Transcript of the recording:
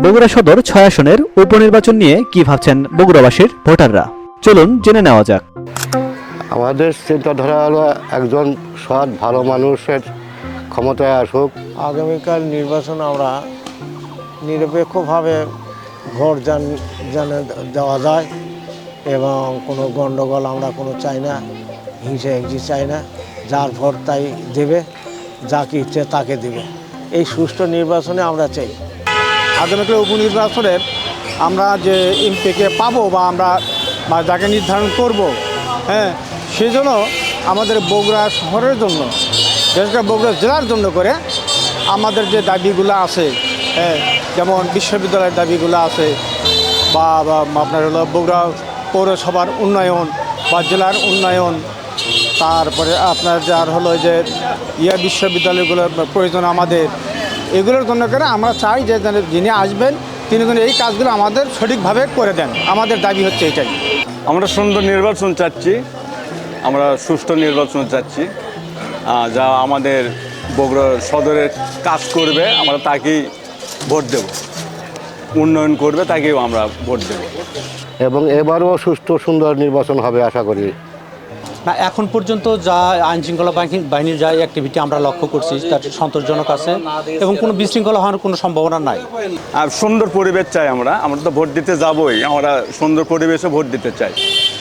বগুড়া সদর 6 আসনের উপনির্বাচন নিয়ে কি ভাবছেন বগুড়াবাসীর ভোটাররা, চলুন জেনে নেওয়া যাক। আমাদের চিন্তাধারা হলো একজন সৎ ভালো মানুষের ক্ষমতায় আসুক। আগামীকাল নির্বাচন আমরা নিরপেক্ষভাবে ভোট জানে দেওয়া যায় এবং কোনো গণ্ডগোল আমরা কোনো চাই না, হিংসা হিংসি চাই না। যার ভোট তাই দেবে, যাকে ইচ্ছে তাকে দেবে। এই সুষ্ঠু নির্বাচনে আমরা চাই। আগামীকাল উপনির্বাচনের আমরা যে এমপিকে পাবো বা আমরা যাকে নির্ধারণ করব, সেই জন্য আমাদের বগুড়া শহরের জন্য, বিশেষ করে বগুড়া জেলার জন্য করে আমাদের যে দাবিগুলো আছে, যেমন বিশ্ববিদ্যালয়ের দাবিগুলো আছে বা আপনার হলো বগুড়া পৌরসভার উন্নয়ন বা জেলার উন্নয়ন, তারপরে আপনার যার হলো যে বিশ্ববিদ্যালয়গুলোর প্রয়োজন আমাদের, এগুলোর জন্য করে আমরা চাই যে যিনি আসবেন তিনি যেন এই কাজগুলো আমাদের সঠিকভাবে করে দেন। আমাদের দাবি হচ্ছে এটাই। আমরা সুন্দর নির্বাচন চাচ্ছি, আমরা সুষ্ঠু নির্বাচন চাচ্ছি, যা আমাদের বগুড়া সদরের কাজ করবে আমরা তাকেই ভোট দেব, উন্নয়ন করবে তাকেও আমরা ভোট দেব। এবং এবারও সুষ্ঠু সুন্দর নির্বাচন হবে আশা করি। না, এখন পর্যন্ত যা আইনশৃঙ্খলা বাহিনীর যা অ্যাক্টিভিটি আমরা লক্ষ্য করছি তার সন্তোষজনক আছে এবং কোনো বিশৃঙ্খলা হওয়ার কোনো সম্ভাবনা নাই। আর সুন্দর পরিবেশ চাই আমরা তো ভোট দিতে যাবই, আমরা সুন্দর পরিবেশে ভোট দিতে চাই।